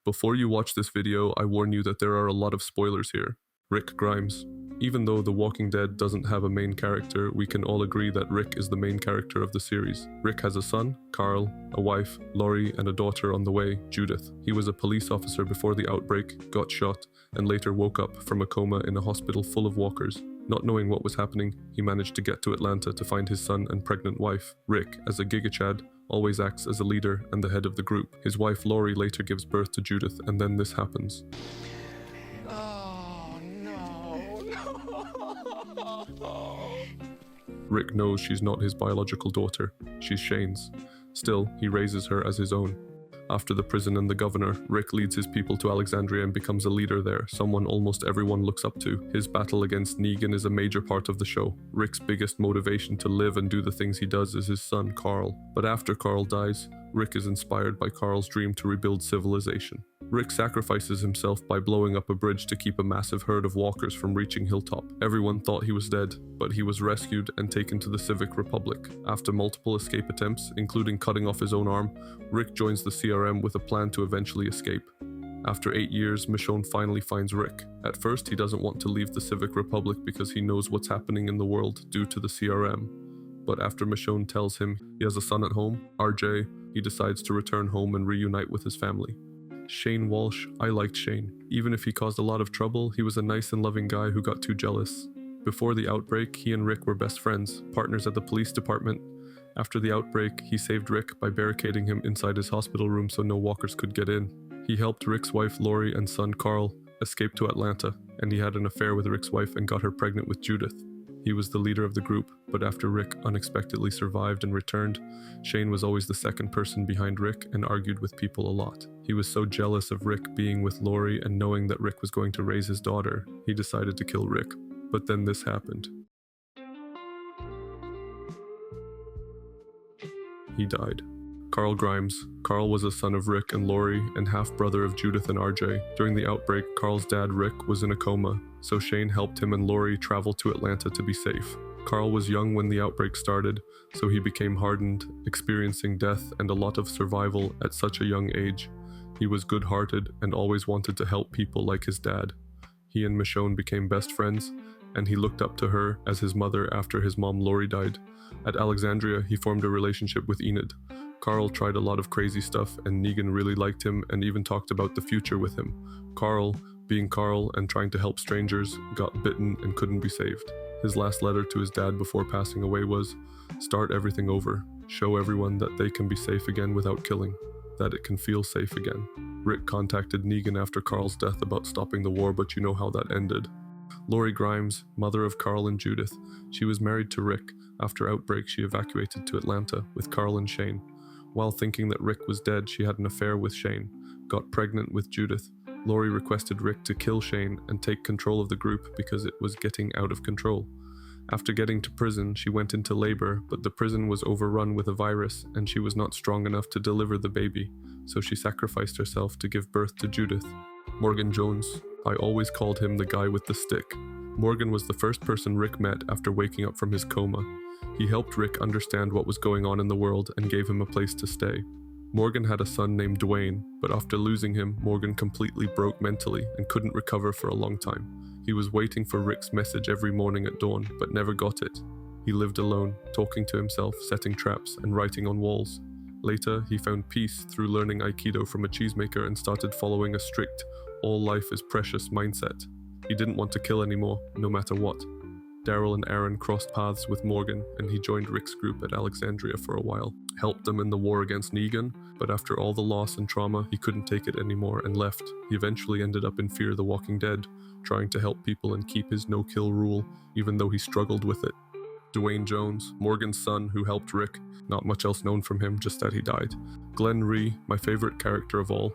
Before you watch this video, I warn you that there are a lot of spoilers here. Rick Grimes. Even though The Walking Dead doesn't have a main character, we can all agree that Rick is the main character of the series. Rick has a son, Carl, a wife, Lori, and a daughter on the way, Judith. He was a police officer before the outbreak, got shot, and later woke up from a coma in a hospital full of walkers. Not knowing what was happening, he managed to get to Atlanta to find his son and pregnant wife. Rick, as a Giga Chad, always acts as a leader and the head of the group. His wife Lori later gives birth to Judith, and then this happens. Oh, no. Rick knows she's not his biological daughter, she's Shane's. Still, he raises her as his own. After the prison and the governor, Rick leads his people to Alexandria and becomes a leader there, someone almost everyone looks up to. His battle against Negan is a major part of the show. Rick's biggest motivation to live and do the things he does is his son, Carl. But after Carl dies, Rick is inspired by Carl's dream to rebuild civilization. Rick sacrifices himself by blowing up a bridge to keep a massive herd of walkers from reaching Hilltop. Everyone thought he was dead, but he was rescued and taken to the Civic Republic. After multiple escape attempts, including cutting off his own arm, Rick joins the CRM with a plan to eventually escape. After 8 years, Michonne finally finds Rick. At first, he doesn't want to leave the Civic Republic because he knows what's happening in the world due to the CRM. But after Michonne tells him he has a son at home, RJ, he decides to return home and reunite with his family. Shane Walsh. I liked Shane. Even if he caused a lot of trouble, he was a nice and loving guy who got too jealous. Before the outbreak, he and Rick were best friends, partners at the police department. After the outbreak, he saved Rick by barricading him inside his hospital room so no walkers could get in. He helped Rick's wife Lori and son Carl escape to Atlanta, and he had an affair with Rick's wife and got her pregnant with Judith. He was the leader of the group, but after Rick unexpectedly survived and returned, Shane was always the second person behind Rick and argued with people a lot. He was so jealous of Rick being with Lori and knowing that Rick was going to raise his daughter, he decided to kill Rick. But then this happened. He died. Carl Grimes. Carl was a son of Rick and Lori and half-brother of Judith and RJ. During the outbreak, Carl's dad Rick was in a coma, so Shane helped him and Lori travel to Atlanta to be safe. Carl was young when the outbreak started, so he became hardened, experiencing death and a lot of survival at such a young age. He was good-hearted and always wanted to help people like his dad. He and Michonne became best friends, and he looked up to her as his mother after his mom Lori died. At Alexandria, he formed a relationship with Enid. Carl tried a lot of crazy stuff, and Negan really liked him and even talked about the future with him. Carl, being Carl and trying to help strangers, got bitten and couldn't be saved. His last letter to his dad before passing away was, "Start everything over. Show everyone that they can be safe again without killing, that it can feel safe again." Rick contacted Negan after Carl's death about stopping the war, but you know how that ended. Lori Grimes, mother of Carl and Judith. She was married to Rick. After outbreak, she evacuated to Atlanta with Carl and Shane. While thinking that Rick was dead, she had an affair with Shane, got pregnant with Judith. Lori requested Rick to kill Shane and take control of the group because it was getting out of control. After getting to prison, she went into labor, but the prison was overrun with a virus and she was not strong enough to deliver the baby, so she sacrificed herself to give birth to Judith. Morgan Jones. I always called him the guy with the stick. Morgan was the first person Rick met after waking up from his coma. He helped Rick understand what was going on in the world and gave him a place to stay. Morgan had a son named Dwayne, but after losing him, Morgan completely broke mentally and couldn't recover for a long time. He was waiting for Rick's message every morning at dawn, but never got it. He lived alone, talking to himself, setting traps, and writing on walls. Later, he found peace through learning Aikido from a cheesemaker and started following a strict, all life is precious mindset. He didn't want to kill anymore, no matter what. Daryl and Aaron crossed paths with Morgan, and he joined Rick's group at Alexandria for a while. Helped them in the war against Negan, but after all the loss and trauma, he couldn't take it anymore and left. He eventually ended up in Fear the Walking Dead, trying to help people and keep his no-kill rule, even though he struggled with it. Dwayne Jones, Morgan's son who helped Rick. Not much else known from him, just that he died. Glenn Rhee, my favorite character of all.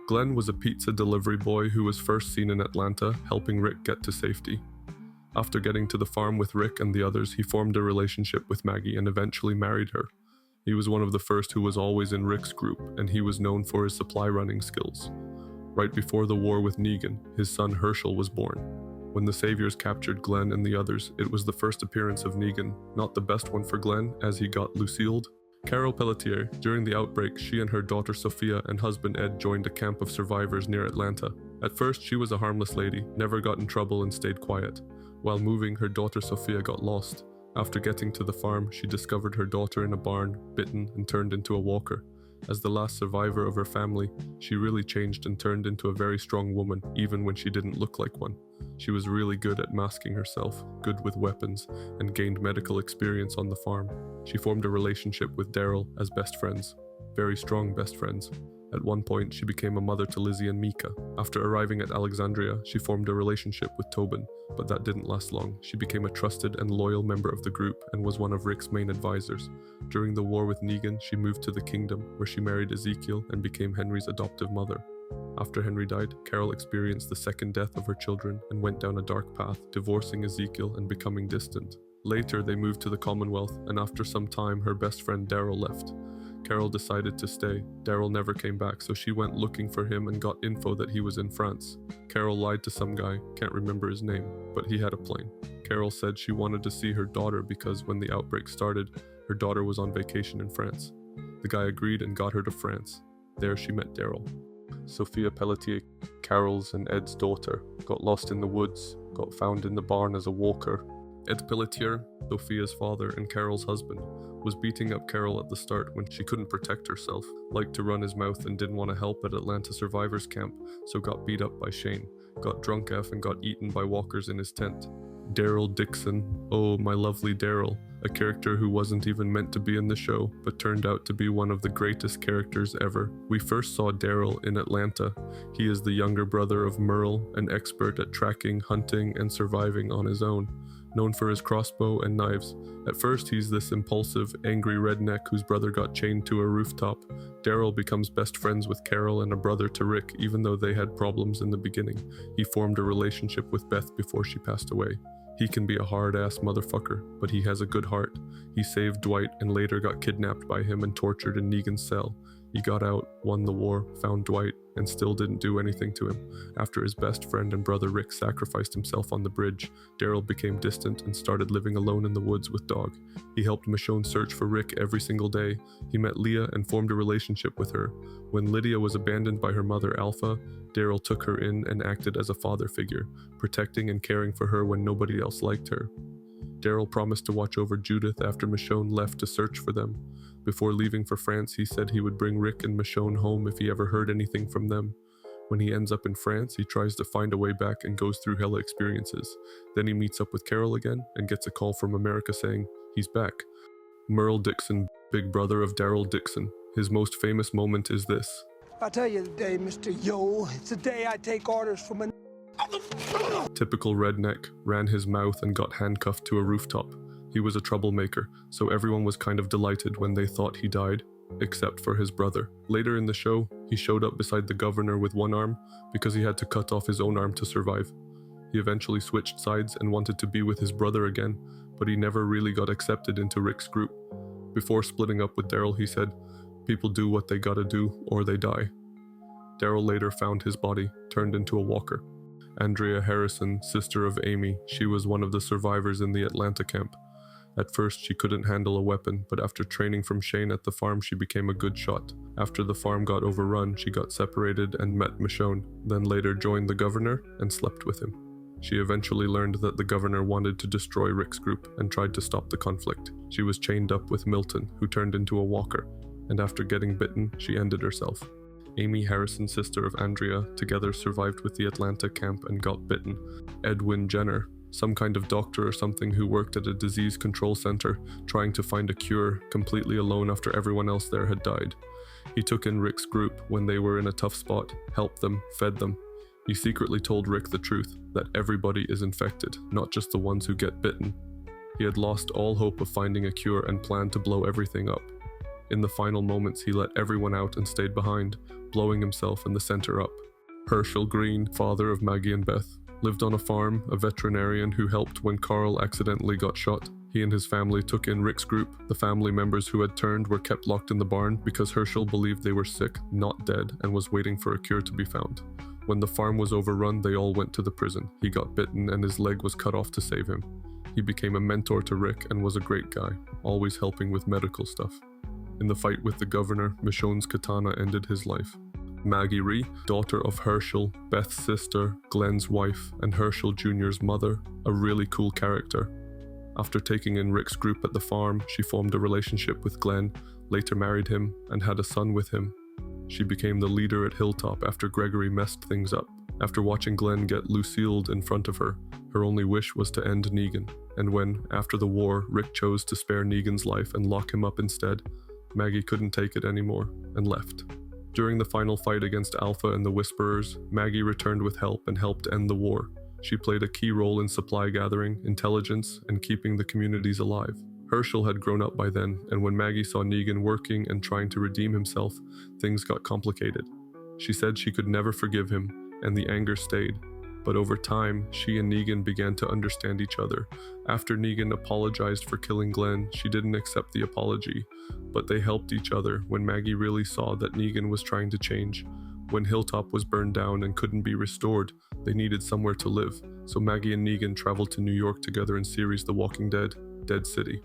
Glenn was a pizza delivery boy who was first seen in Atlanta, helping Rick get to safety. After getting to the farm with Rick and the others, he formed a relationship with Maggie and eventually married her. He was one of the first who was always in Rick's group, and he was known for his supply running skills. Right before the war with Negan, his son Herschel was born. When the Saviors captured Glenn and the others, it was the first appearance of Negan, not the best one for Glenn as he got Lucilled. Carol Pelletier. During the outbreak, she and her daughter Sophia and husband Ed joined a camp of survivors near Atlanta. At first, she was a harmless lady, never got in trouble and stayed quiet. While moving, her daughter Sophia got lost. After getting to the farm, she discovered her daughter in a barn, bitten, and turned into a walker. As the last survivor of her family, she really changed and turned into a very strong woman, even when she didn't look like one. She was really good at masking herself, good with weapons, and gained medical experience on the farm. She formed a relationship with Daryl as best friends, very strong best friends. At one point, she became a mother to Lizzie and Mika. After arriving at Alexandria, she formed a relationship with Tobin, but that didn't last long. She became a trusted and loyal member of the group and was one of Rick's main advisors. During the war with Negan, she moved to the Kingdom, where she married Ezekiel and became Henry's adoptive mother. After Henry died, Carol experienced the second death of her children and went down a dark path, divorcing Ezekiel and becoming distant. Later, they moved to the Commonwealth, and after some time, her best friend Daryl left. Carol decided to stay. Daryl never came back, so she went looking for him and got info that he was in France. Carol lied to some guy, can't remember his name, but he had a plane. Carol said she wanted to see her daughter because when the outbreak started, her daughter was on vacation in France. The guy agreed and got her to France. There she met Daryl. Sophia Pelletier, Carol's and Ed's daughter, got lost in the woods, got found in the barn as a walker. Ed Pelletier, Sophia's father and Carol's husband, was beating up Carol at the start when she couldn't protect herself, liked to run his mouth and didn't want to help at Atlanta Survivors Camp, so got beat up by Shane, got drunk F and got eaten by walkers in his tent. Daryl Dixon, oh my lovely Daryl, a character who wasn't even meant to be in the show, but turned out to be one of the greatest characters ever. We first saw Daryl in Atlanta. He is the younger brother of Merle, an expert at tracking, hunting, and surviving on his own. Known for his crossbow and knives. At first, he's this impulsive, angry redneck whose brother got chained to a rooftop. Daryl becomes best friends with Carol and a brother to Rick, even though they had problems in the beginning. He formed a relationship with Beth before she passed away. He can be a hard-ass motherfucker, but he has a good heart. He saved Dwight and later got kidnapped by him and tortured in Negan's cell. He got out, won the war, found Dwight, and still didn't do anything to him. After his best friend and brother Rick sacrificed himself on the bridge, Daryl became distant and started living alone in the woods with Dog. He helped Michonne search for Rick every single day. He met Leah and formed a relationship with her. When Lydia was abandoned by her mother Alpha, Daryl took her in and acted as a father figure, protecting and caring for her when nobody else liked her. Daryl promised to watch over Judith after Michonne left to search for them. Before leaving for France, he said he would bring Rick and Michonne home if he ever heard anything from them. When he ends up in France, he tries to find a way back and goes through hella experiences. Then he meets up with Carol again and gets a call from America saying he's back. Merle Dixon, big brother of Daryl Dixon. His most famous moment is this. I'll tell you the day, Mr. Yo. It's the day I take orders from a... Typical redneck, ran his mouth and got handcuffed to a rooftop. He was a troublemaker, so everyone was kind of delighted when they thought he died, except for his brother. Later in the show, he showed up beside the governor with one arm because he had to cut off his own arm to survive. He eventually switched sides and wanted to be with his brother again, but he never really got accepted into Rick's group. Before splitting up with Daryl, he said, "People do what they gotta do, or they die." Daryl later found his body, turned into a walker. Andrea Harrison, sister of Amy, she was one of the survivors in the Atlanta camp. At first, she couldn't handle a weapon, but after training from Shane at the farm, she became a good shot. After the farm got overrun, she got separated and met Michonne, then later joined the governor and slept with him. She eventually learned that the governor wanted to destroy Rick's group and tried to stop the conflict. She was chained up with Milton, who turned into a walker, and after getting bitten, she ended herself. Amy Harrison, sister of Andrea, together survived with the Atlanta camp and got bitten. Edwin Jenner, some kind of doctor or something who worked at a disease control center, trying to find a cure, completely alone after everyone else there had died. He took in Rick's group when they were in a tough spot, helped them, fed them. He secretly told Rick the truth, that everybody is infected, not just the ones who get bitten. He had lost all hope of finding a cure and planned to blow everything up. In the final moments, he let everyone out and stayed behind, blowing himself in the center up. Herschel Green, father of Maggie and Beth, lived on a farm, a veterinarian who helped when Carl accidentally got shot. He and his family took in Rick's group. The family members who had turned were kept locked in the barn because Herschel believed they were sick, not dead, and was waiting for a cure to be found. When the farm was overrun, they all went to the prison. He got bitten and his leg was cut off to save him. He became a mentor to Rick and was a great guy, always helping with medical stuff. In the fight with the governor, Michonne's katana ended his life. Maggie Rhee, daughter of Herschel, Beth's sister, Glenn's wife, and Herschel Jr.'s mother, a really cool character. After taking in Rick's group at the farm, she formed a relationship with Glenn, later married him, and had a son with him. She became the leader at Hilltop after Gregory messed things up. After watching Glenn get Lucille'd in front of her, her only wish was to end Negan. And when, after the war, Rick chose to spare Negan's life and lock him up instead, Maggie couldn't take it anymore and left. During the final fight against Alpha and the Whisperers, Maggie returned with help and helped end the war. She played a key role in supply gathering, intelligence, and keeping the communities alive. Herschel had grown up by then, and when Maggie saw Negan working and trying to redeem himself, things got complicated. She said she could never forgive him, and the anger stayed. But over time, she and Negan began to understand each other. After Negan apologized for killing Glenn, she didn't accept the apology, but they helped each other when Maggie really saw that Negan was trying to change. When Hilltop was burned down and couldn't be restored, they needed somewhere to live, so Maggie and Negan traveled to New York together in series The Walking Dead, Dead City.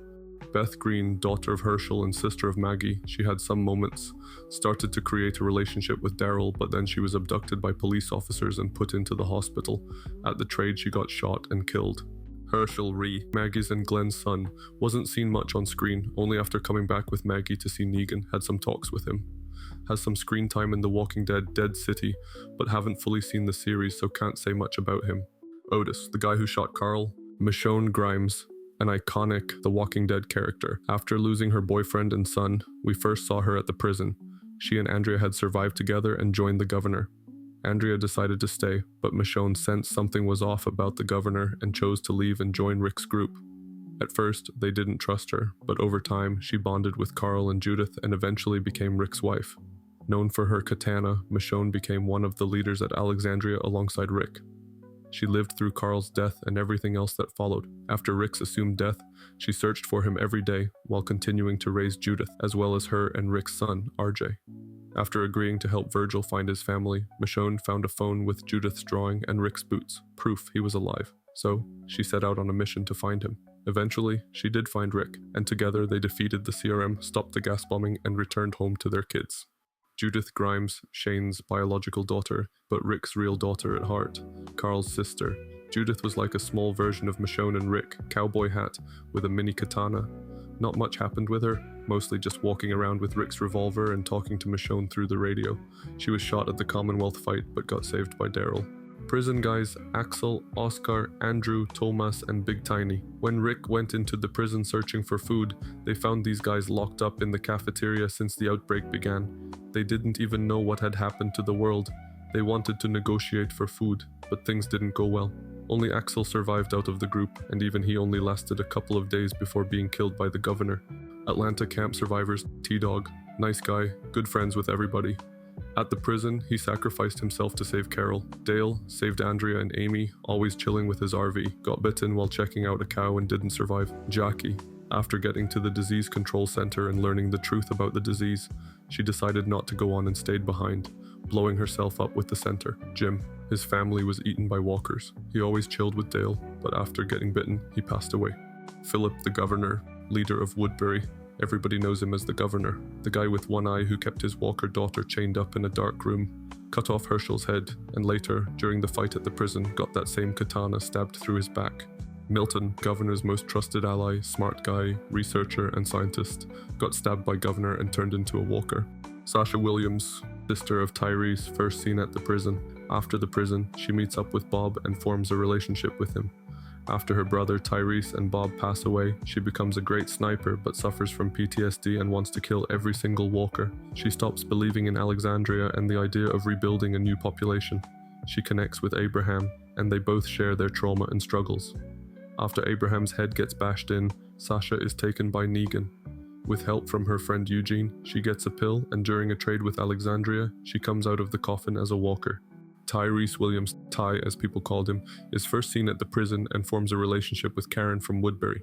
Beth Green, daughter of Herschel and sister of Maggie, she had some moments, started to create a relationship with Daryl, but then she was abducted by police officers and put into the hospital. At the trade, she got shot and killed. Herschel Rhee, Maggie's and Glenn's son, wasn't seen much on screen, only after coming back with Maggie to see Negan, had some talks with him. Has some screen time in The Walking Dead, Dead City, but haven't fully seen the series, so can't say much about him. Otis, the guy who shot Carl. Michonne Grimes, an iconic The Walking Dead character. After losing her boyfriend and son, we first saw her at the prison. She and Andrea had survived together and joined the governor. Andrea decided to stay, but Michonne sensed something was off about the governor and chose to leave and join Rick's group. At first, they didn't trust her, but over time, she bonded with Carl and Judith and eventually became Rick's wife. Known for her katana, Michonne became one of the leaders at Alexandria alongside Rick. She lived through Carl's death and everything else that followed. After Rick's assumed death, she searched for him every day while continuing to raise Judith, as well as her and Rick's son, RJ. After agreeing to help Virgil find his family, Michonne found a phone with Judith's drawing and Rick's boots, proof he was alive. So, she set out on a mission to find him. Eventually, she did find Rick, and together they defeated the CRM, stopped the gas bombing, and returned home to their kids. Judith Grimes, Shane's biological daughter, but Rick's real daughter at heart, Carl's sister. Judith was like a small version of Michonne and Rick, cowboy hat, with a mini katana. Not much happened with her, mostly just walking around with Rick's revolver and talking to Michonne through the radio. She was shot at the Commonwealth fight, but got saved by Daryl. Prison guys Axel, Oscar, Andrew, Thomas, and Big Tiny. When Rick went into the prison searching for food, they found these guys locked up in the cafeteria since the outbreak began. They didn't even know what had happened to the world. They wanted to negotiate for food, but things didn't go well. Only Axel survived out of the group, and even he only lasted a couple of days before being killed by the governor. Atlanta camp survivors T-Dog, nice guy, good friends with everybody. At the prison, he sacrificed himself to save Carol. Dale saved Andrea and Amy, always chilling with his RV, got bitten while checking out a cow and didn't survive. Jackie, after getting to the disease control center and learning the truth about the disease, she decided not to go on and stayed behind, blowing herself up with the center. Jim, his family was eaten by walkers. He always chilled with Dale, but after getting bitten, he passed away. Philip the governor, leader of Woodbury. Everybody knows him as the governor, the guy with one eye who kept his walker daughter chained up in a dark room, cut off Herschel's head, and later, during the fight at the prison, got that same katana stabbed through his back. Milton, governor's most trusted ally, smart guy, researcher, and scientist, got stabbed by governor and turned into a walker. Sasha Williams, sister of Tyrese, first seen at the prison. After the prison, she meets up with Bob and forms a relationship with him. After her brother Tyrese and Bob pass away, she becomes a great sniper but suffers from PTSD and wants to kill every single walker. She stops believing in Alexandria and the idea of rebuilding a new population. She connects with Abraham, and they both share their trauma and struggles. After Abraham's head gets bashed in, Sasha is taken by Negan. With help from her friend Eugene, she gets a pill, and during a trade with Alexandria, she comes out of the coffin as a walker. Tyrese Williams, Ty as people called him, is first seen at the prison and forms a relationship with Karen from Woodbury.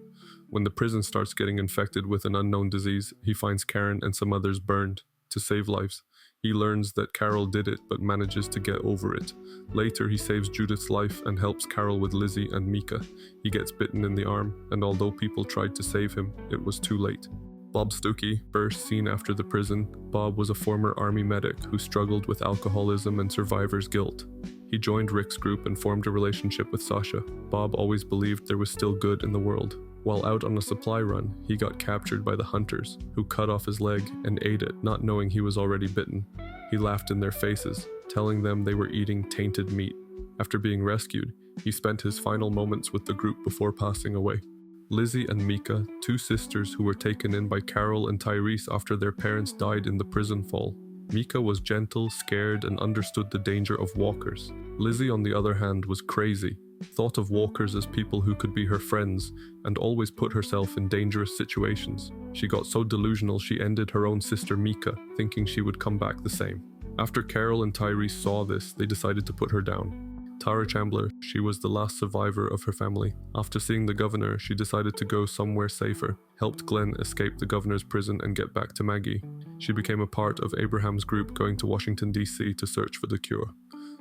When the prison starts getting infected with an unknown disease, he finds Karen and some others burned to save lives. He learns that Carol did it but manages to get over it. Later, he saves Judith's life and helps Carol with Lizzie and Mika. He gets bitten in the arm, and although people tried to save him, it was too late. Bob Stuckey, first seen after the prison. Bob was a former army medic who struggled with alcoholism and survivor's guilt. He joined Rick's group and formed a relationship with Sasha. Bob always believed there was still good in the world. While out on a supply run, he got captured by the hunters, who cut off his leg and ate it, not knowing he was already bitten. He laughed in their faces, telling them they were eating tainted meat. After being rescued, he spent his final moments with the group before passing away. Lizzie and Mika, two sisters who were taken in by Carol and Tyrese after their parents died in the prison fall. Mika was gentle, scared, and understood the danger of walkers. Lizzie, on the other hand, was crazy, thought of walkers as people who could be her friends, and always put herself in dangerous situations. She got so delusional she ended her own sister Mika, thinking she would come back the same. After Carol and Tyrese saw this, they decided to put her down. Tara Chandler, she was the last survivor of her family. After seeing the governor, she decided to go somewhere safer, helped Glenn escape the governor's prison and get back to Maggie. She became a part of Abraham's group going to Washington, D.C. to search for the cure.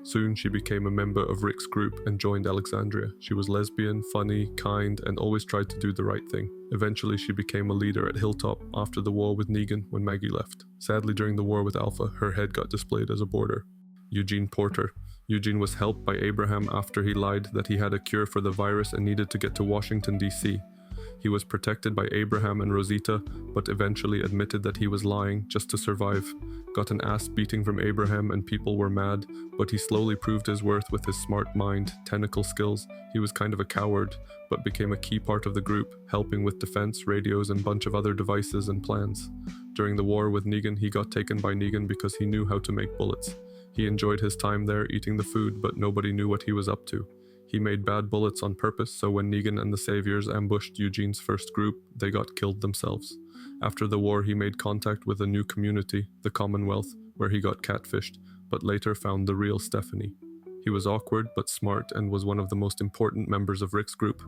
Soon she became a member of Rick's group and joined Alexandria. She was lesbian, funny, kind, and always tried to do the right thing. Eventually she became a leader at Hilltop after the war with Negan when Maggie left. Sadly, during the war with Alpha, her head got displayed as a boarder. Eugene Porter. Eugene was helped by Abraham after he lied that he had a cure for the virus and needed to get to Washington, D.C. He was protected by Abraham and Rosita, but eventually admitted that he was lying just to survive. Got an ass beating from Abraham and people were mad, but he slowly proved his worth with his smart mind, tentacle skills. He was kind of a coward, but became a key part of the group, helping with defense, radios, and a bunch of other devices and plans. During the war with Negan, he got taken by Negan because he knew how to make bullets. He enjoyed his time there eating the food, but nobody knew what he was up to. He made bad bullets on purpose, so when Negan and the Saviors ambushed Eugene's first group, they got killed themselves. After the war, he made contact with a new community, the Commonwealth, where he got catfished, but later found the real Stephanie. He was awkward but smart and was one of the most important members of Rick's group.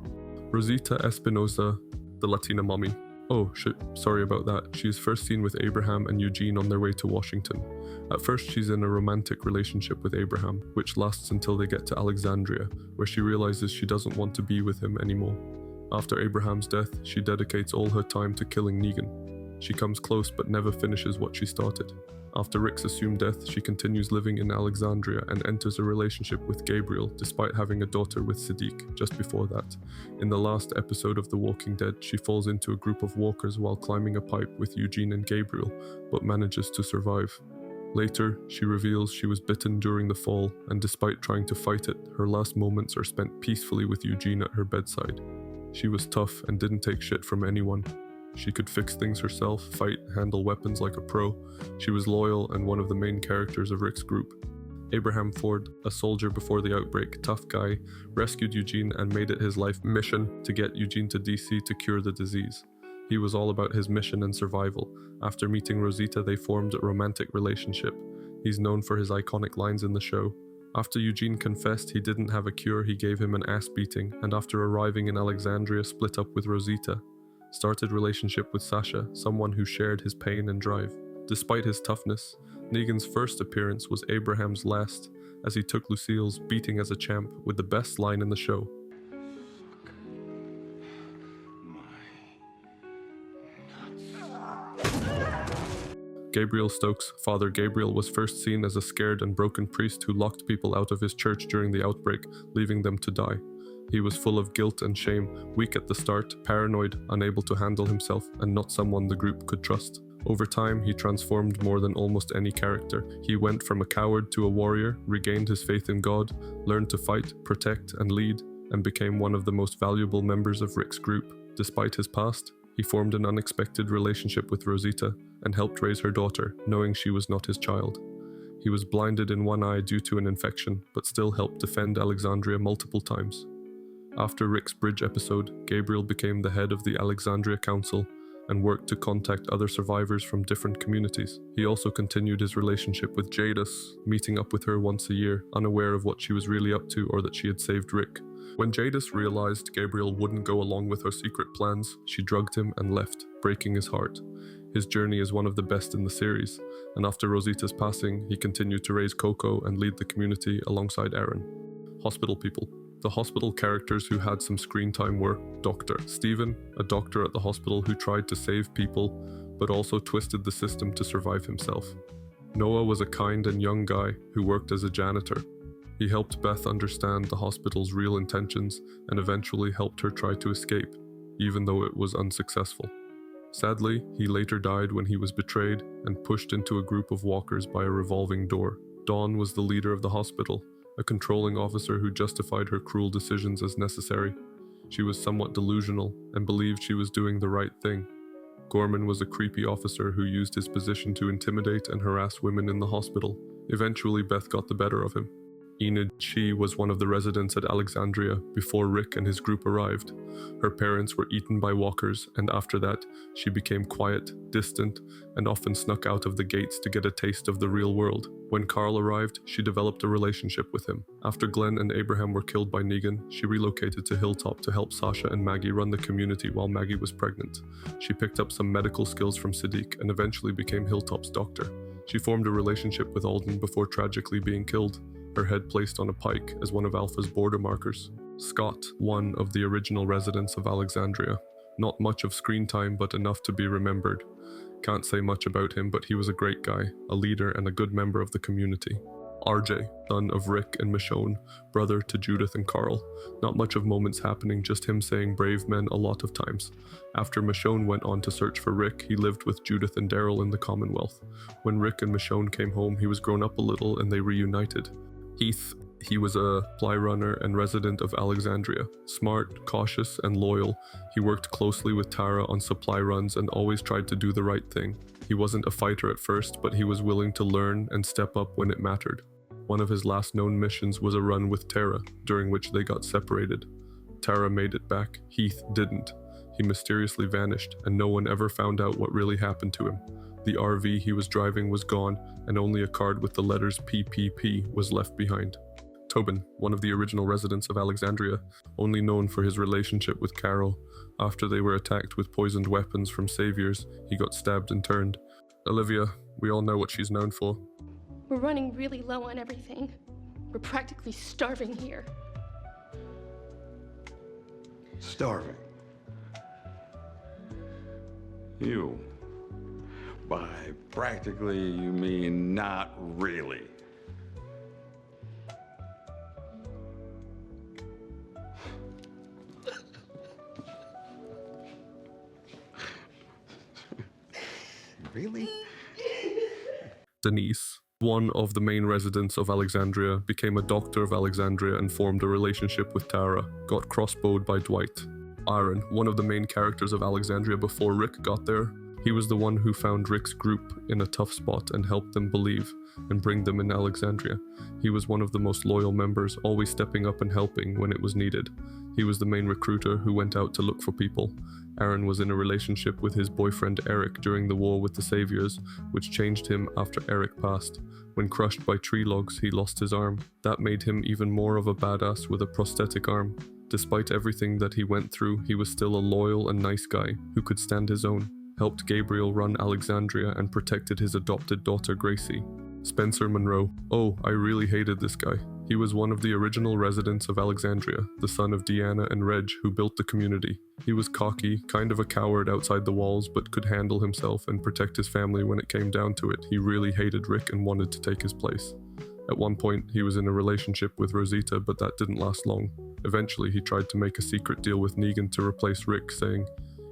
Rosita Espinosa, the Latina mommy. Oh shit, sorry about that. She is first seen with Abraham and Eugene on their way to Washington. At first she's in a romantic relationship with Abraham, which lasts until they get to Alexandria, where she realizes she doesn't want to be with him anymore. After Abraham's death, she dedicates all her time to killing Negan. She comes close but never finishes what she started. After Rick's assumed death, she continues living in Alexandria and enters a relationship with Gabriel, despite having a daughter with Siddiq just before that. In the last episode of The Walking Dead, she falls into a group of walkers while climbing a pipe with Eugene and Gabriel, but manages to survive. Later, she reveals she was bitten during the fall, and despite trying to fight it, her last moments are spent peacefully with Eugene at her bedside. She was tough and didn't take shit from anyone. She could fix things herself, fight, handle weapons like a pro. She was loyal and one of the main characters of Rick's group. Abraham Ford, a soldier before the outbreak, tough guy, rescued Eugene and made it his life mission to get Eugene to DC to cure the disease. He was all about his mission and survival. After meeting Rosita, they formed a romantic relationship. He's known for his iconic lines in the show. After Eugene confessed he didn't have a cure, he gave him an ass beating, and after arriving in Alexandria, split up with Rosita. Started relationship with Sasha, someone who shared his pain and drive. Despite his toughness, Negan's first appearance was Abraham's last, as he took Lucille's beating as a champ with the best line in the show. Gabriel Stokes, Father Gabriel, was first seen as a scared and broken priest who locked people out of his church during the outbreak, leaving them to die. He was full of guilt and shame, weak at the start, paranoid, unable to handle himself, and not someone the group could trust. Over time, he transformed more than almost any character. He went from a coward to a warrior, regained his faith in God, learned to fight, protect, and lead, and became one of the most valuable members of Rick's group. Despite his past, he formed an unexpected relationship with Rosita and helped raise her daughter, knowing she was not his child. He was blinded in one eye due to an infection, but still helped defend Alexandria multiple times. After Rick's bridge episode, Gabriel became the head of the Alexandria Council and worked to contact other survivors from different communities. He also continued his relationship with Jadis, meeting up with her once a year, unaware of what she was really up to or that she had saved Rick. When Jadis realized Gabriel wouldn't go along with her secret plans, she drugged him and left, breaking his heart. His journey is one of the best in the series, and after Rosita's passing, he continued to raise Coco and lead the community alongside Aaron. Hospital people. The hospital characters who had some screen time were Dr. Stephen, a doctor at the hospital who tried to save people, but also twisted the system to survive himself. Noah was a kind and young guy who worked as a janitor. He helped Beth understand the hospital's real intentions and eventually helped her try to escape, even though it was unsuccessful. Sadly, he later died when he was betrayed and pushed into a group of walkers by a revolving door. Dawn was the leader of the hospital, a controlling officer who justified her cruel decisions as necessary. She was somewhat delusional and believed she was doing the right thing. Gorman was a creepy officer who used his position to intimidate and harass women in the hospital. Eventually, Beth got the better of him. Enid, she was one of the residents at Alexandria before Rick and his group arrived. Her parents were eaten by walkers, and after that, she became quiet, distant, and often snuck out of the gates to get a taste of the real world. When Carl arrived, she developed a relationship with him. After Glenn and Abraham were killed by Negan, she relocated to Hilltop to help Sasha and Maggie run the community while Maggie was pregnant. She picked up some medical skills from Siddiq and eventually became Hilltop's doctor. She formed a relationship with Alden before tragically being killed, her head placed on a pike as one of Alpha's border markers. Scott, one of the original residents of Alexandria. Not much of screen time, but enough to be remembered. Can't say much about him, but he was a great guy, a leader and a good member of the community. RJ, son of Rick and Michonne, brother to Judith and Carl. Not much of moments happening, just him saying brave men a lot of times. After Michonne went on to search for Rick, he lived with Judith and Daryl in the Commonwealth. When Rick and Michonne came home, he was grown up a little and they reunited. Heath, he was a fly runner and resident of Alexandria. Smart, cautious, and loyal, he worked closely with Tara on supply runs and always tried to do the right thing. He wasn't a fighter at first, but he was willing to learn and step up when it mattered. One of his last known missions was a run with Tara, during which they got separated. Tara made it back, Heath didn't. He mysteriously vanished, and no one ever found out what really happened to him. The RV he was driving was gone, and only a card with the letters PPP was left behind. Tobin, one of the original residents of Alexandria, only known for his relationship with Carol. After they were attacked with poisoned weapons from saviors, he got stabbed and turned. Olivia, we all know what she's known for. We're running really low on everything. We're practically starving here. Starving? You. By practically, you mean not really. Really? Denise, one of the main residents of Alexandria, became a doctor of Alexandria and formed a relationship with Tara, got crossbowed by Dwight. Aaron, one of the main characters of Alexandria before Rick got there, he was the one who found Rick's group in a tough spot and helped them believe and bring them in Alexandria. He was one of the most loyal members, always stepping up and helping when it was needed. He was the main recruiter who went out to look for people. Aaron was in a relationship with his boyfriend Eric during the war with the Saviors, which changed him after Eric passed. When crushed by tree logs, he lost his arm. That made him even more of a badass with a prosthetic arm. Despite everything that he went through, he was still a loyal and nice guy who could stand his own. Helped Gabriel run Alexandria and protected his adopted daughter Gracie. Spencer Monroe. Oh, I really hated this guy. He was one of the original residents of Alexandria, the son of Deanna and Reg, who built the community. He was cocky, kind of a coward outside the walls, but could handle himself and protect his family when it came down to it. He really hated Rick and wanted to take his place. At one point, he was in a relationship with Rosita, but that didn't last long. Eventually, he tried to make a secret deal with Negan to replace Rick, saying,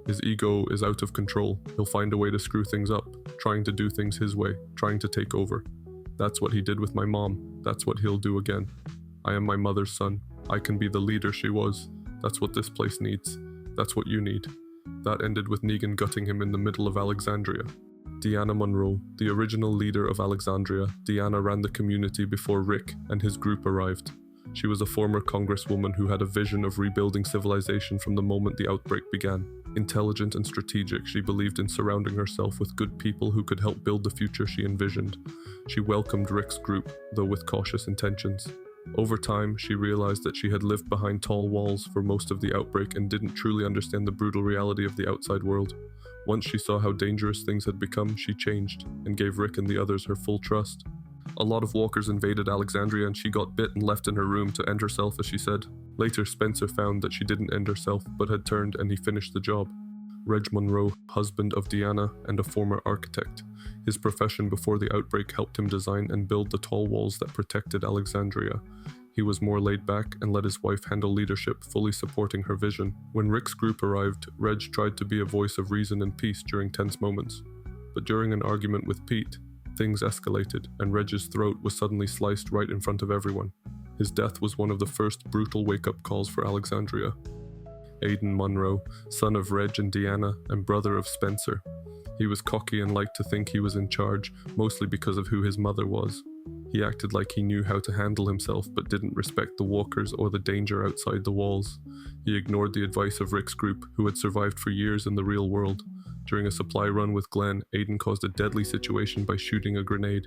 his ego is out of control. He'll find a way to screw things up, trying to do things his way, trying to take over. That's what he did with my mom. That's what he'll do again. I am my mother's son. I can be the leader she was. That's what this place needs. That's what you need. That ended with Negan gutting him in the middle of Alexandria. Deanna Monroe, the original leader of Alexandria, Deanna ran the community before Rick and his group arrived. She was a former congresswoman who had a vision of rebuilding civilization from the moment the outbreak began. Intelligent and strategic, she believed in surrounding herself with good people who could help build the future she envisioned. She welcomed Rick's group, though with cautious intentions. Over time, she realized that she had lived behind tall walls for most of the outbreak and didn't truly understand the brutal reality of the outside world. Once she saw how dangerous things had become, she changed and gave Rick and the others her full trust. A lot of walkers invaded Alexandria and she got bit and left in her room to end herself, as she said. Later, Spencer found that she didn't end herself but had turned, and he finished the job. Reg Monroe, husband of Deanna and a former architect. His profession before the outbreak helped him design and build the tall walls that protected Alexandria. He was more laid back and let his wife handle leadership, fully supporting her vision. When Rick's group arrived, Reg tried to be a voice of reason and peace during tense moments. But during an argument with Pete, things escalated, and Reg's throat was suddenly sliced right in front of everyone. His death was one of the first brutal wake-up calls for Alexandria. Aiden Monroe, son of Reg and Deanna, and brother of Spencer. He was cocky and liked to think he was in charge, mostly because of who his mother was. He acted like he knew how to handle himself but didn't respect the walkers or the danger outside the walls. He ignored the advice of Rick's group, who had survived for years in the real world. During a supply run with Glenn, Aiden caused a deadly situation by shooting a grenade.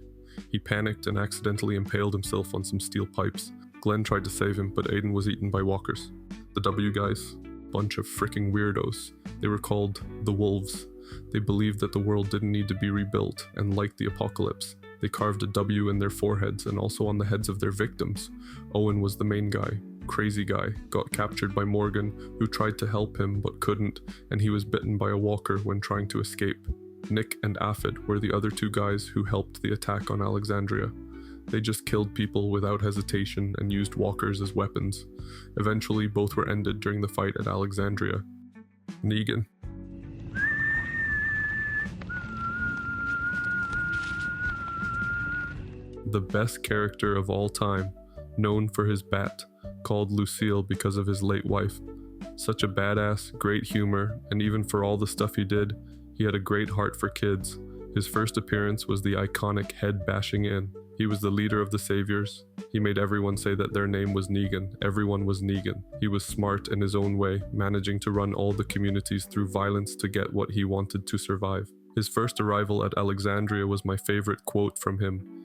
He panicked and accidentally impaled himself on some steel pipes. Glenn tried to save him, but Aiden was eaten by walkers. The W guys, bunch of freaking weirdos. They were called the Wolves. They believed that the world didn't need to be rebuilt, and liked the apocalypse. They carved a W in their foreheads and also on the heads of their victims. Owen was the main guy. Crazy guy, got captured by Morgan, who tried to help him but couldn't, and he was bitten by a walker when trying to escape. Nick and Aphid were the other two guys who helped the attack on Alexandria. They just killed people without hesitation and used walkers as weapons. Eventually, both were ended during the fight at Alexandria. Negan. The best character of all time, known for his bat, called Lucille because of his late wife. Such a badass, great humor, and even for all the stuff he did, he had a great heart for kids. His first appearance was the iconic head bashing in. He was the leader of the Saviors. He made everyone say that their name was Negan. Everyone was Negan. He was smart in his own way, managing to run all the communities through violence to get what he wanted to survive. His first arrival at Alexandria was my favorite quote from him.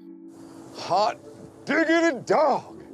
Hot diggity dog!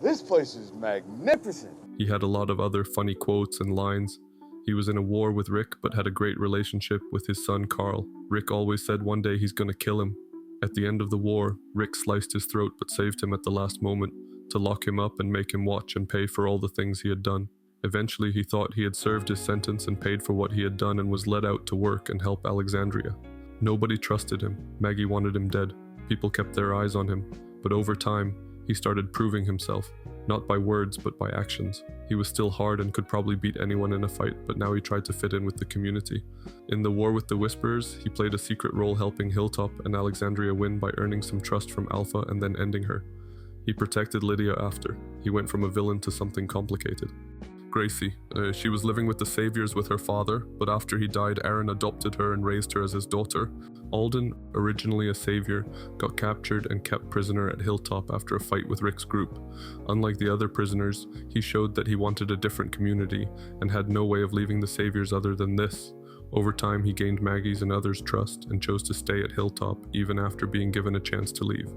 This place is magnificent. He had a lot of other funny quotes and lines. He was in a war with Rick but had a great relationship with his son Carl. Rick always said one day he's gonna kill him. At the end of the war, Rick sliced his throat but saved him at the last moment to lock him up and make him watch and pay for all the things he had done. Eventually he thought he had served his sentence and paid for what he had done and was let out to work and help Alexandria. Nobody trusted him. Maggie wanted him dead. People kept their eyes on him, but over time, he started proving himself, not by words but by actions. He was still hard and could probably beat anyone in a fight, but now he tried to fit in with the community. In the War with the Whisperers, he played a secret role helping Hilltop and Alexandria win by earning some trust from Alpha and then ending her. He protected Lydia after. He went from a villain to something complicated. Gracie. She was living with the Saviors with her father, but after he died, Aaron adopted her and raised her as his daughter. Alden, originally a Savior, got captured and kept prisoner at Hilltop after a fight with Rick's group. Unlike the other prisoners, he showed that he wanted a different community and had no way of leaving the Saviors other than this. Over time, he gained Maggie's and others' trust and chose to stay at Hilltop even after being given a chance to leave.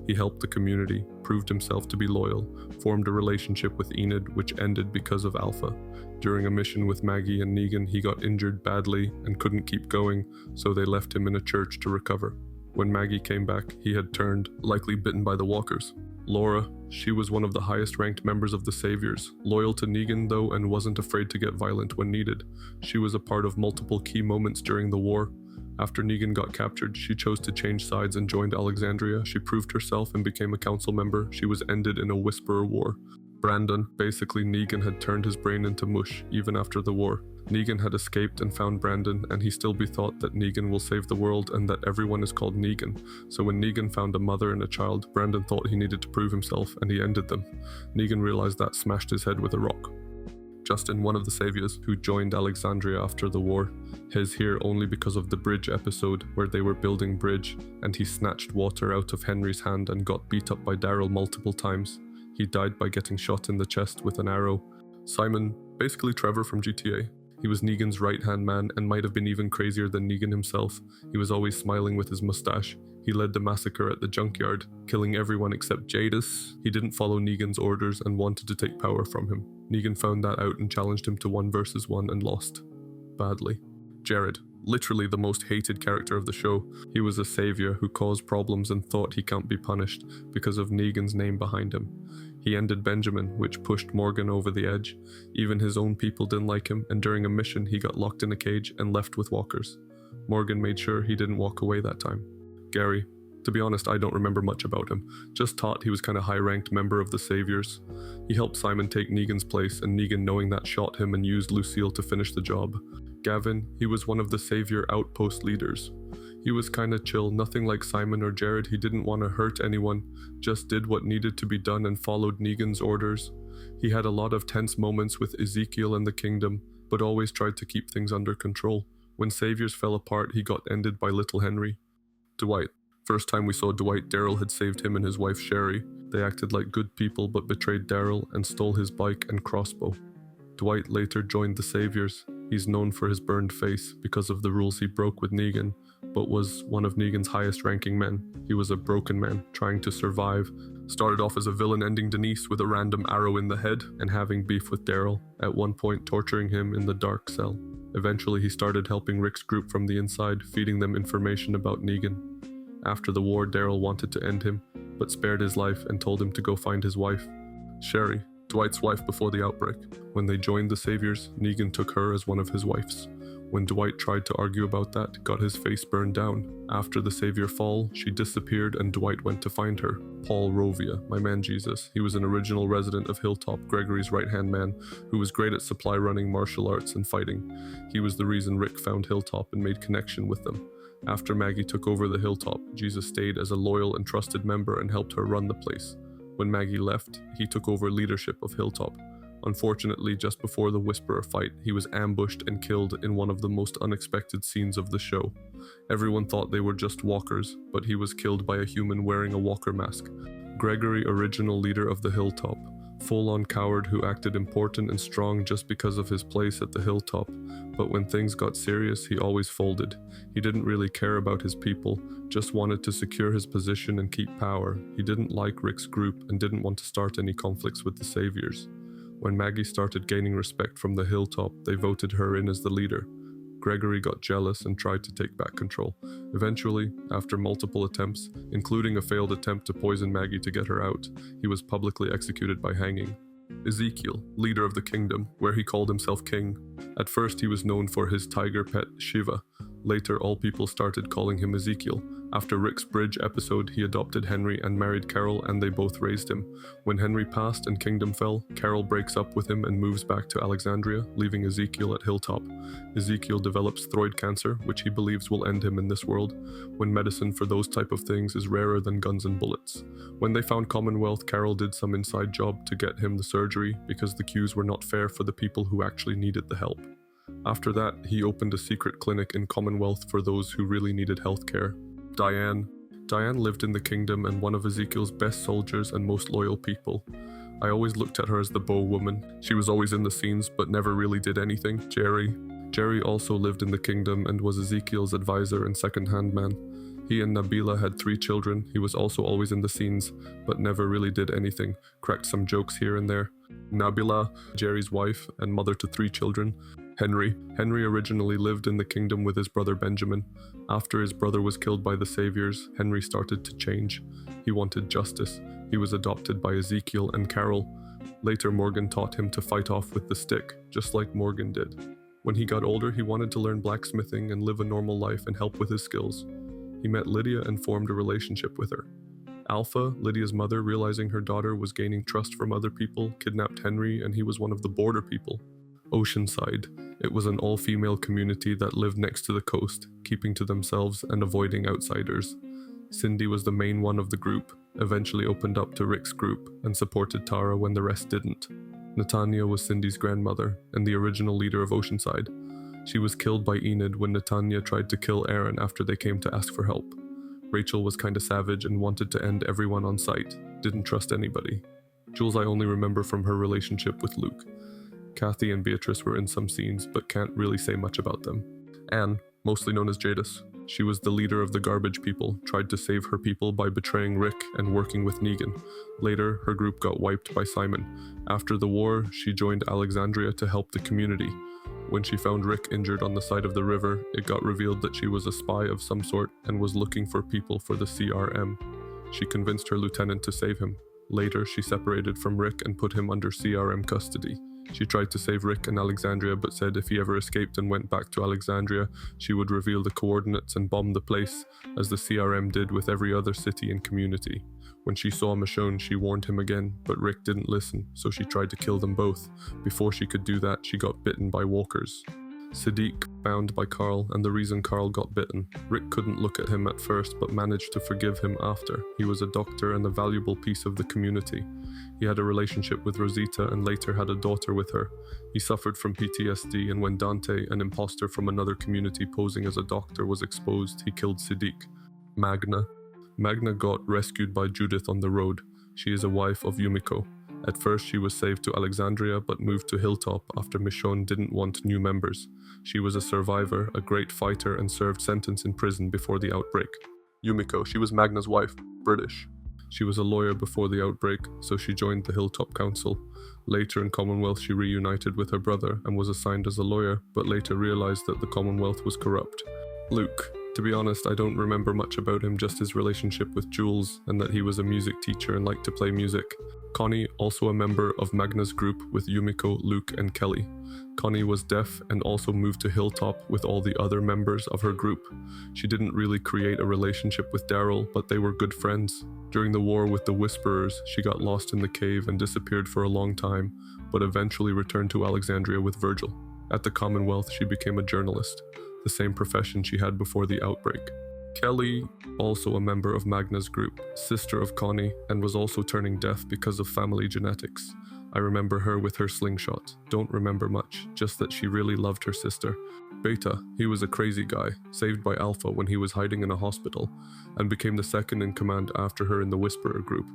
He helped the community, proved himself to be loyal, formed a relationship with Enid which ended because of Alpha. During a mission with Maggie and Negan, he got injured badly and couldn't keep going, so they left him in a church to recover. When Maggie came back, he had turned, likely bitten by the walkers. Laura, she was one of the highest ranked members of the Saviors, loyal to Negan though and wasn't afraid to get violent when needed. She was a part of multiple key moments during the war. After Negan got captured, she chose to change sides and joined Alexandria. She proved herself and became a council member. She was ended in a Whisperer war. Brandon, basically Negan had turned his brain into mush even after the war. Negan had escaped and found Brandon, and he still bethought that Negan will save the world and that everyone is called Negan. So when Negan found a mother and a child, Brandon thought he needed to prove himself, and he ended them. Negan realized that, smashed his head with a rock. Justin, one of the Saviors, who joined Alexandria after the war. His here only because of the bridge episode, where they were building bridge, and he snatched water out of Henry's hand and got beat up by Daryl multiple times. He died by getting shot in the chest with an arrow. Simon, basically Trevor from GTA. He was Negan's right-hand man and might have been even crazier than Negan himself. He was always smiling with his mustache. He led the massacre at the junkyard, killing everyone except Jadis. He didn't follow Negan's orders and wanted to take power from him. Negan found that out and challenged him to 1 versus 1 and lost. Badly. Jared, literally the most hated character of the show. He was a savior who caused problems and thought he can't be punished because of Negan's name behind him. He ended Benjamin, which pushed Morgan over the edge. Even his own people didn't like him, and during a mission he got locked in a cage and left with walkers. Morgan made sure he didn't walk away that time. Gary, to be honest, I don't remember much about him. Just taught he was kind of high-ranked member of the Saviors. He helped Simon take Negan's place, and Negan, knowing that, shot him and used Lucille to finish the job. Gavin, he was one of the Savior outpost leaders. He was kinda chill, nothing like Simon or Jared. He didn't want to hurt anyone, just did what needed to be done and followed Negan's orders. He had a lot of tense moments with Ezekiel and the Kingdom, but always tried to keep things under control. When Saviors fell apart, he got ended by Little Henry. Dwight. First time we saw Dwight, Daryl had saved him and his wife Sherry. They acted like good people but betrayed Daryl and stole his bike and crossbow. Dwight later joined the Saviors. He's known for his burned face because of the rules he broke with Negan, but was one of Negan's highest ranking men. He was a broken man, trying to survive. Started off as a villain, ending Denise with a random arrow in the head and having beef with Daryl, at one point torturing him in the dark cell. Eventually he started helping Rick's group from the inside, feeding them information about Negan. After the war, Daryl wanted to end him, but spared his life and told him to go find his wife, Sherry, Dwight's wife before the outbreak. When they joined the Saviors, Negan took her as one of his wives. When Dwight tried to argue about that, got his face burned down. After the Savior fall, she disappeared and Dwight went to find her. Paul Rovia, my man Jesus. He was an original resident of Hilltop, Gregory's right-hand man, who was great at supply running, martial arts, and fighting. He was the reason Rick found Hilltop and made connection with them. After Maggie took over the Hilltop, Jesus stayed as a loyal and trusted member and helped her run the place. When Maggie left, he took over leadership of Hilltop. Unfortunately, just before the Whisperer fight, he was ambushed and killed in one of the most unexpected scenes of the show. Everyone thought they were just walkers, but he was killed by a human wearing a walker mask. Gregory, original leader of the Hilltop, full-on coward who acted important and strong just because of his place at the Hilltop, but when things got serious, he always folded. He didn't really care about his people, just wanted to secure his position and keep power. He didn't like Rick's group and didn't want to start any conflicts with the Saviors. When Maggie started gaining respect from the Hilltop, they voted her in as the leader. Gregory got jealous and tried to take back control. Eventually, after multiple attempts, including a failed attempt to poison Maggie to get her out, he was publicly executed by hanging. Ezekiel, leader of the kingdom, where he called himself king. At first he was known for his tiger pet, Shiva. Later all people started calling him Ezekiel. After Rick's Bridge episode, he adopted Henry and married Carol, and they both raised him. When Henry passed and Kingdom fell, Carol breaks up with him and moves back to Alexandria, leaving Ezekiel at Hilltop. Ezekiel develops thyroid cancer, which he believes will end him in this world, when medicine for those type of things is rarer than guns and bullets. When they found Commonwealth, Carol did some inside job to get him the surgery because the queues were not fair for the people who actually needed the help. After that, he opened a secret clinic in Commonwealth for those who really needed healthcare. Diane lived in the kingdom and one of Ezekiel's best soldiers and most loyal people. I always looked at her as the bow woman. She was always in the scenes but never really did anything. Jerry also lived in the kingdom and was Ezekiel's advisor and second-hand man. He and Nabila had 3 children. He was also always in the scenes but never really did anything, cracked some jokes here and there. Nabila, Jerry's wife and mother to 3 children. Henry originally lived in the kingdom with his brother Benjamin. After his brother was killed by the Saviors, Henry started to change. He wanted justice. He was adopted by Ezekiel and Carol. Later, Morgan taught him to fight off with the stick, just like Morgan did. When he got older, he wanted to learn blacksmithing and live a normal life and help with his skills. He met Lydia and formed a relationship with her. Alpha, Lydia's mother, realizing her daughter was gaining trust from other people, kidnapped Henry, and he was one of the border people. Oceanside. It was an all-female community that lived next to the coast, keeping to themselves and avoiding outsiders. Cindy was the main one of the group, eventually opened up to Rick's group, and supported Tara when the rest didn't. Netanya was Cindy's grandmother, and the original leader of Oceanside. She was killed by Enid when Netanya tried to kill Aaron after they came to ask for help. Rachel was kinda savage and wanted to end everyone on sight, didn't trust anybody. Jules I only remember from her relationship with Luke. Kathy and Beatrice were in some scenes, but can't really say much about them. Anne, mostly known as Jadis. She was the leader of the garbage people, tried to save her people by betraying Rick and working with Negan. Later, her group got wiped by Simon. After the war, she joined Alexandria to help the community. When she found Rick injured on the side of the river, it got revealed that she was a spy of some sort and was looking for people for the CRM. She convinced her lieutenant to save him. Later, she separated from Rick and put him under CRM custody. She tried to save Rick in Alexandria but said if he ever escaped and went back to Alexandria, she would reveal the coordinates and bomb the place, as the CRM did with every other city and community. When she saw Michonne, she warned him again, but Rick didn't listen, so she tried to kill them both. Before she could do that, she got bitten by walkers. Siddiq bound by Carl, and the reason Carl got bitten. Rick couldn't look at him at first but managed to forgive him after. He was a doctor and a valuable piece of the community. He had a relationship with Rosita and later had a daughter with her. He suffered from PTSD, and when Dante, an imposter from another community posing as a doctor, was exposed, he killed Siddiq. Magna got rescued by Judith on the road. She is a wife of Yumiko. At first she was saved to Alexandria but moved to Hilltop after Michonne didn't want new members. She was a survivor, a great fighter, and served sentence in prison before the outbreak. Yumiko, she was Magna's wife, British. She was a lawyer before the outbreak, so she joined the Hilltop Council. Later in Commonwealth she reunited with her brother and was assigned as a lawyer, but later realized that the Commonwealth was corrupt. Luke. To be honest, I don't remember much about him, just his relationship with Jules and that he was a music teacher and liked to play music. Connie, also a member of Magna's group with Yumiko, Luke, and Kelly. Connie was deaf and also moved to Hilltop with all the other members of her group. She didn't really create a relationship with Daryl, but they were good friends. During the war with the Whisperers, she got lost in the cave and disappeared for a long time, but eventually returned to Alexandria with Virgil. At the Commonwealth, she became a journalist, the same profession she had before the outbreak. Kelly, also a member of Magna's group, sister of Connie, and was also turning deaf because of family genetics. I remember her with her slingshot. Don't remember much, just that she really loved her sister. Beta, he was a crazy guy, saved by Alpha when he was hiding in a hospital, and became the second in command after her in the Whisperer group.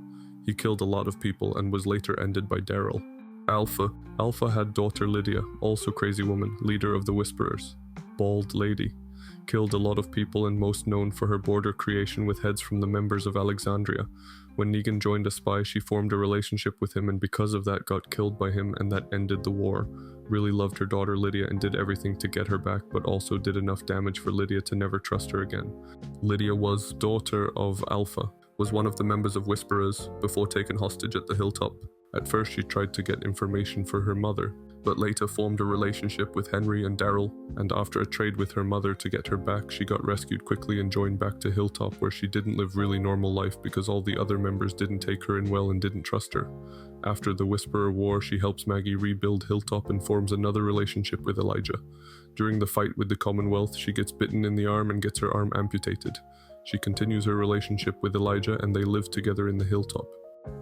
He killed a lot of people and was later ended by Daryl. Alpha had daughter Lydia, also crazy woman, leader of the Whisperers. Bald lady. Killed a lot of people and most known for her border creation with heads from the members of Alexandria. When Negan joined as spy, she formed a relationship with him and because of that got killed by him, and that ended the war. Really loved her daughter Lydia and did everything to get her back, but also did enough damage for Lydia to never trust her again. Lydia was daughter of Alpha, was one of the members of Whisperers before taken hostage at the Hilltop. At first she tried to get information for her mother, but later formed a relationship with Henry and Daryl, and after a trade with her mother to get her back, she got rescued quickly and joined back to Hilltop, where she didn't live really normal life because all the other members didn't take her in well and didn't trust her. After the Whisperer War, she helps Maggie rebuild Hilltop and forms another relationship with Elijah. During the fight with the Commonwealth, she gets bitten in the arm and gets her arm amputated. She continues her relationship with Elijah and they live together in the Hilltop.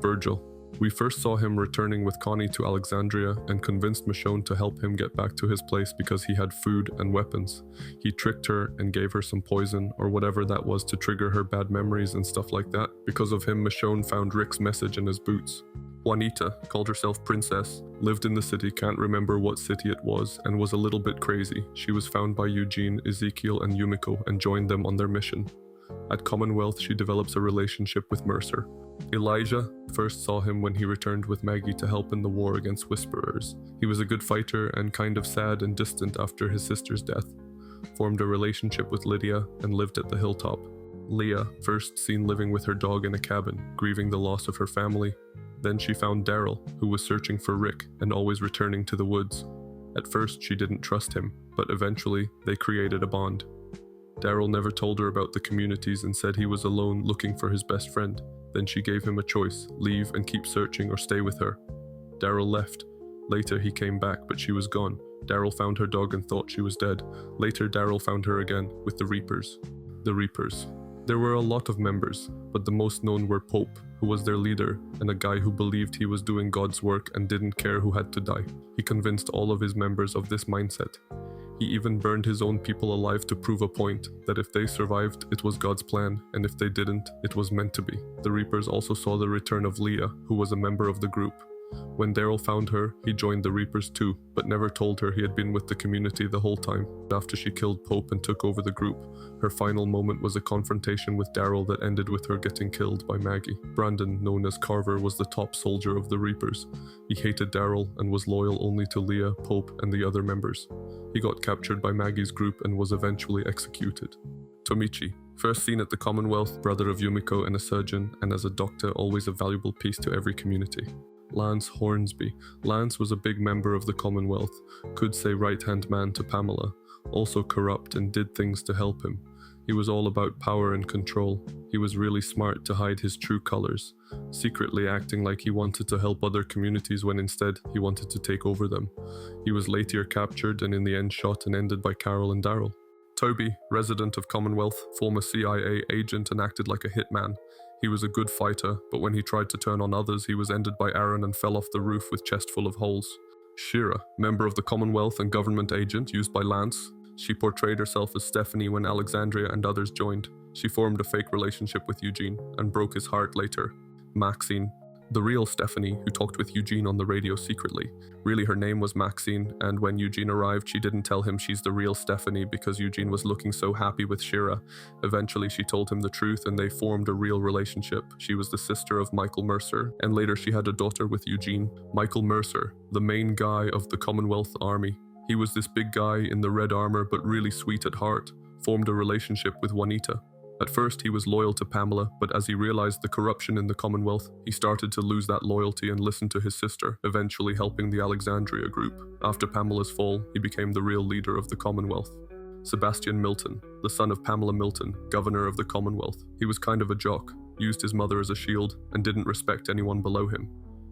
Virgil. We first saw him returning with Connie to Alexandria and convinced Michonne to help him get back to his place because he had food and weapons. He tricked her and gave her some poison or whatever that was to trigger her bad memories and stuff like that. Because of him, Michonne found Rick's message in his boots. Juanita, called herself Princess, lived in the city, can't remember what city it was, and was a little bit crazy. She was found by Eugene, Ezekiel, and Yumiko and joined them on their mission. At Commonwealth, she develops a relationship with Mercer. Elijah first saw him when he returned with Maggie to help in the war against Whisperers. He was a good fighter and kind of sad and distant after his sister's death. Formed a relationship with Lydia and lived at the Hilltop. Leah, first seen living with her dog in a cabin, grieving the loss of her family. Then she found Daryl, who was searching for Rick and always returning to the woods. At first she didn't trust him, but eventually they created a bond. Daryl never told her about the communities and said he was alone looking for his best friend. Then she gave him a choice, leave and keep searching or stay with her. Daryl left. Later he came back, but she was gone. Daryl found her dog and thought she was dead. Later Daryl found her again, with the Reapers. The Reapers. There were a lot of members, but the most known were Pope, who was their leader, and a guy who believed he was doing God's work and didn't care who had to die. He convinced all of his members of this mindset. He even burned his own people alive to prove a point, that if they survived, it was God's plan, and if they didn't, it was meant to be. The Reapers also saw the return of Leah, who was a member of the group. When Daryl found her, he joined the Reapers too, but never told her he had been with the community the whole time. After she killed Pope and took over the group, her final moment was a confrontation with Daryl that ended with her getting killed by Maggie. Brandon, known as Carver, was the top soldier of the Reapers. He hated Daryl and was loyal only to Leah, Pope, and the other members. He got captured by Maggie's group and was eventually executed. Tomichi, first seen at the Commonwealth, brother of Yumiko and a surgeon, and as a doctor always a valuable piece to every community. Lance Hornsby. Lance was a big member of the Commonwealth, could say right-hand man to Pamela, also corrupt and did things to help him. He was all about power and control. He was really smart to hide his true colors, secretly acting like he wanted to help other communities when instead he wanted to take over them. He was later captured and in the end shot and ended by Carol and Daryl. Toby, resident of Commonwealth, former CIA agent and acted like a hitman. He was a good fighter, but when he tried to turn on others, he was ended by Aaron and fell off the roof with chest full of holes. Shira, member of the Commonwealth and government agent used by Lance. She portrayed herself as Stephanie when Alexandria and others joined. She formed a fake relationship with Eugene and broke his heart later. Maxine, the real Stephanie who talked with Eugene on the radio secretly. Really her name was Maxine, and when Eugene arrived she didn't tell him she's the real Stephanie because Eugene was looking so happy with Shira. Eventually she told him the truth and they formed a real relationship. She was the sister of Michael Mercer, and later she had a daughter with Eugene. Michael Mercer, the main guy of the Commonwealth Army. He was this big guy in the red armor but really sweet at heart, formed a relationship with Juanita. At first he was loyal to Pamela, but as he realized the corruption in the Commonwealth, he started to lose that loyalty and listened to his sister, eventually helping the Alexandria group. After Pamela's fall, he became the real leader of the Commonwealth. Sebastian Milton, the son of Pamela Milton, governor of the Commonwealth. He was kind of a jock, used his mother as a shield, and didn't respect anyone below him.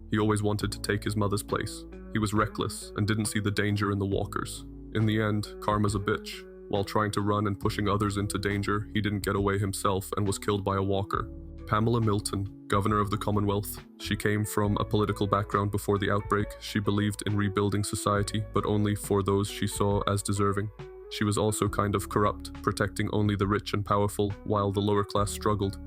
He always wanted to take his mother's place. He was reckless and didn't see the danger in the walkers. In the end, karma's a bitch. While trying to run and pushing others into danger, he didn't get away himself and was killed by a walker. Pamela Milton, governor of the Commonwealth. She came from a political background before the outbreak. She believed in rebuilding society, but only for those she saw as deserving. She was also kind of corrupt, protecting only the rich and powerful, while the lower class struggled.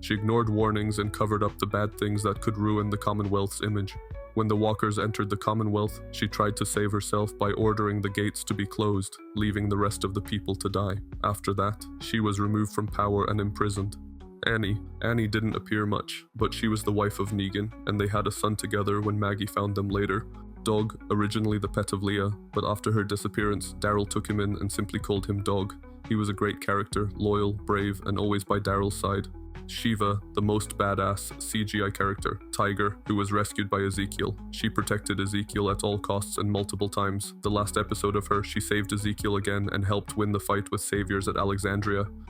She ignored warnings and covered up the bad things that could ruin the Commonwealth's image. When the walkers entered the Commonwealth, she tried to save herself by ordering the gates to be closed, leaving the rest of the people to die. After that, she was removed from power and imprisoned. Annie didn't appear much, but she was the wife of Negan, and they had a son together when Maggie found them later. Dog, originally the pet of Leah, but after her disappearance, Daryl took him in and simply called him Dog. He was a great character, loyal, brave, and always by Daryl's side. Shiva, the most badass CGI character, Tiger, who was rescued by Ezekiel. She protected Ezekiel at all costs and multiple times. The last episode of her, she saved Ezekiel again and helped win the fight with saviors at Alexandria.